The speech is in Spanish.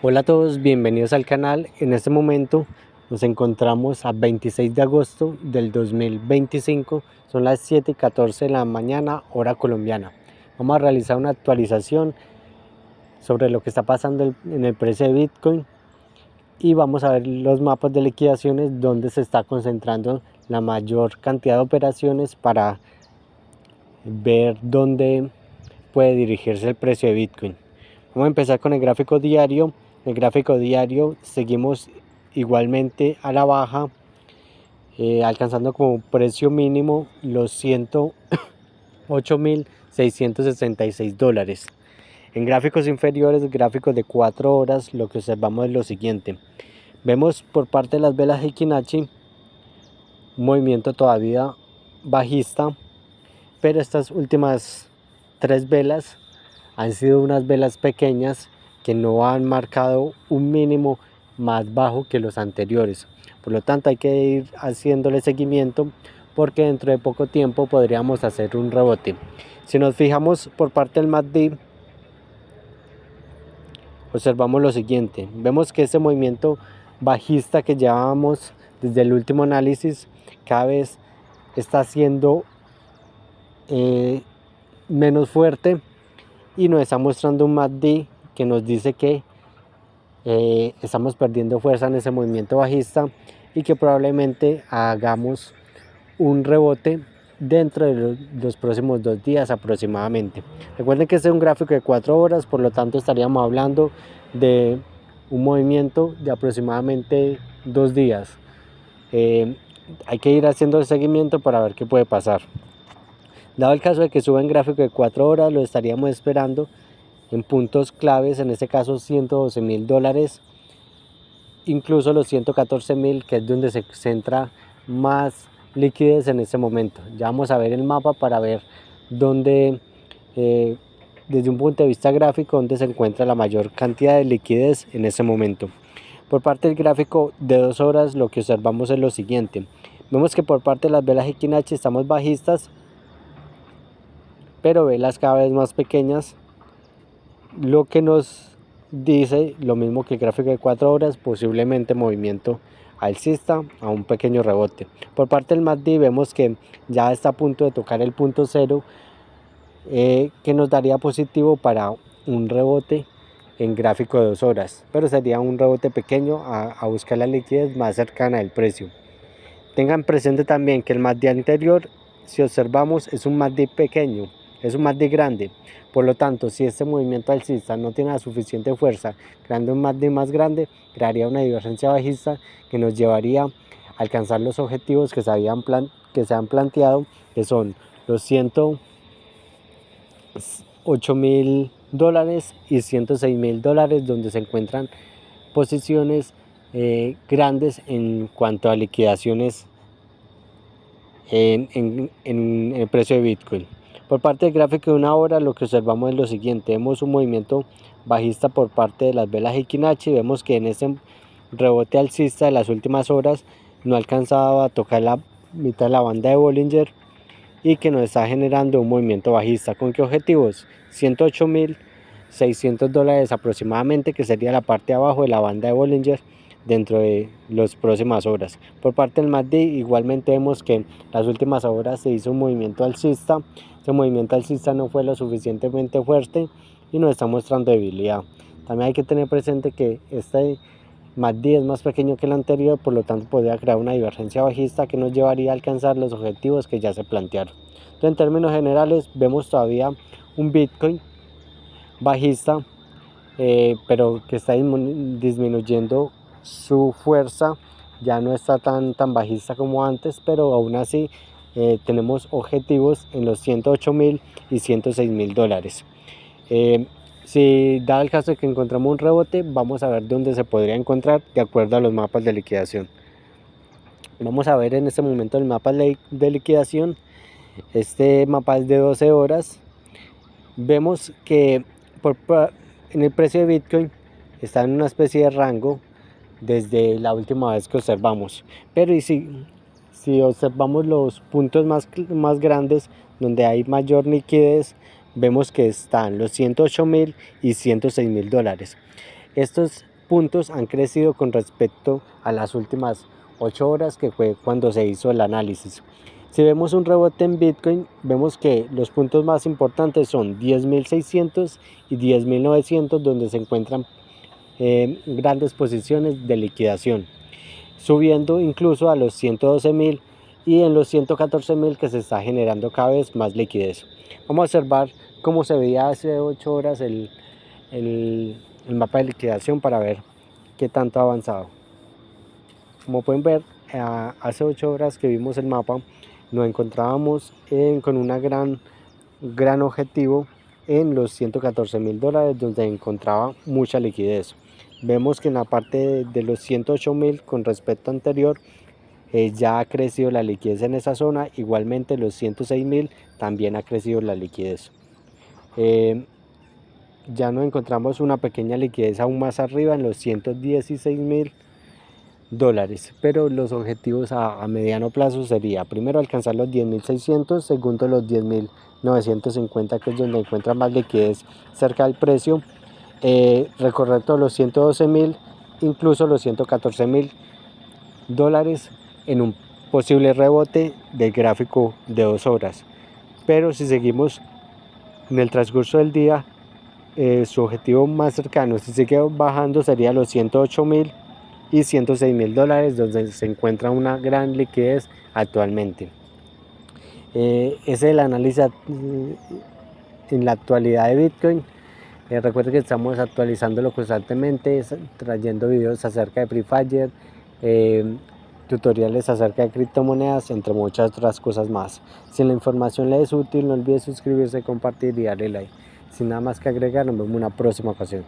Hola a todos, bienvenidos al canal. En este momento nos encontramos a 26 de agosto del 2025, son las 7:14 de la mañana, hora colombiana. Vamos a realizar una actualización sobre lo que está pasando en el precio de Bitcoin y vamos a ver los mapas de liquidaciones donde se está concentrando la mayor cantidad de operaciones para ver dónde puede dirigirse el precio de Bitcoin. Vamos a empezar con el gráfico diario. El gráfico diario seguimos igualmente a la baja, alcanzando como precio mínimo los $108.666. En gráficos inferiores, gráficos de 4 horas, lo que observamos es lo siguiente. Vemos por parte de las velas Heikin-Achi un movimiento todavía bajista, pero estas últimas 3 velas han sido unas velas pequeñas que no han marcado un mínimo más bajo que los anteriores. Por lo tanto, hay que ir haciéndole seguimiento porque dentro de poco tiempo podríamos hacer un rebote. Si nos fijamos por parte del MACD, observamos lo siguiente. Vemos que ese movimiento bajista que llevábamos desde el último análisis cada vez está siendo menos fuerte y nos está mostrando un MACD que nos dice que estamos perdiendo fuerza en ese movimiento bajista y que probablemente hagamos un rebote dentro de los próximos 2 días aproximadamente. Recuerden que este es un gráfico de 4 horas, por lo tanto estaríamos hablando de un movimiento de aproximadamente 2 días. Hay que ir haciendo el seguimiento para ver qué puede pasar. Dado el caso de que suba en gráfico de 4 horas, lo estaríamos esperando en puntos claves, en este caso $112.000, incluso los 114.000, que es donde se centra más liquidez en este momento. Ya vamos a ver el mapa para ver dónde, desde un punto de vista gráfico, dónde se encuentra la mayor cantidad de liquidez en este momento. Por parte del gráfico de 2 horas, lo que observamos es lo siguiente. Vemos que por parte de las velas Heikin-Achi estamos bajistas, pero velas cada vez más pequeñas, lo que nos dice lo mismo que el gráfico de 4 horas, posiblemente movimiento alcista a un pequeño rebote. Por parte del MACD vemos que ya está a punto de tocar el punto cero, que nos daría positivo para un rebote en gráfico de 2 horas, pero sería un rebote pequeño a buscar la liquidez más cercana del precio. Tengan presente también que el MACD anterior, si observamos, es un MACD pequeño, es un MACD grande. Por lo tanto, si este movimiento alcista no tiene la suficiente fuerza, creando un MACD más grande, crearía una divergencia bajista que nos llevaría a alcanzar los objetivos que se han planteado, que son los $108.000 y $106.000, donde se encuentran posiciones grandes en cuanto a liquidaciones en el precio de Bitcoin. Por parte del gráfico de 1 hora, lo que observamos es lo siguiente. Vemos un movimiento bajista por parte de las velas Heikin-Achi. Vemos que en ese rebote alcista de las últimas horas no alcanzaba a tocar la mitad de la banda de Bollinger y que nos está generando un movimiento bajista. ¿Con qué objetivos? $108.600 aproximadamente, que sería la parte de abajo de la banda de Bollinger dentro de las próximas horas. Por parte del MACD, igualmente vemos que en las últimas horas se hizo un movimiento alcista. Ese movimiento alcista no fue lo suficientemente fuerte y nos está mostrando debilidad. También hay que tener presente que este MACD es más pequeño que el anterior, por lo tanto podría crear una divergencia bajista que nos llevaría a alcanzar los objetivos que ya se plantearon. Entonces, en términos generales, vemos todavía un Bitcoin bajista, pero que está disminuyendo su fuerza, ya no está tan bajista como antes, pero aún así tenemos objetivos en los $108.000 y $106.000. Si da el caso de que encontramos un rebote, vamos a ver dónde se podría encontrar de acuerdo a los mapas de liquidación. Vamos a ver en este momento el mapa de liquidación. Este mapa es de 12 horas. Vemos que en el precio de Bitcoin está en una especie de rango desde la última vez que observamos, pero si observamos los puntos más grandes donde hay mayor liquidez, vemos que están los $108.000 y $106.000. Estos puntos han crecido con respecto a las últimas 8 horas, que fue cuando se hizo el análisis. Si vemos un rebote en Bitcoin, vemos que los puntos más importantes son 10.600 y 10.900, donde se encuentran grandes posiciones de liquidación, subiendo incluso a los 112.000 y en los 114.000, que se está generando cada vez más liquidez. Vamos a observar cómo se veía hace 8 horas el mapa de liquidación para ver qué tanto ha avanzado. Como pueden ver, hace 8 horas que vimos el mapa, nos encontrábamos con un gran objetivo en los $114.000, donde encontraba mucha liquidez. Vemos que en la parte de los 108.000 con respecto a anterior, ya ha crecido la liquidez en esa zona. Igualmente los 106.000 también ha crecido la liquidez. Ya nos encontramos una pequeña liquidez aún más arriba en los $116.000, pero los objetivos a mediano plazo sería primero alcanzar los 10.600, segundo los 10.950, que es donde encuentra más liquidez cerca del precio, recorrer todos los 112.000, incluso los $114.000 en un posible rebote del gráfico de 2 horas. Pero si seguimos en el transcurso del día, su objetivo más cercano, si sigue bajando, sería los 108.000 y $106.000, donde se encuentra una gran liquidez actualmente. Ese es el análisis en la actualidad de Bitcoin. Recuerden que estamos actualizándolo constantemente, trayendo videos acerca de Free Fire, tutoriales acerca de criptomonedas, entre muchas otras cosas más. Si la información le es útil, no olvide suscribirse, compartir y darle like. Sin nada más que agregar, nos vemos en una próxima ocasión.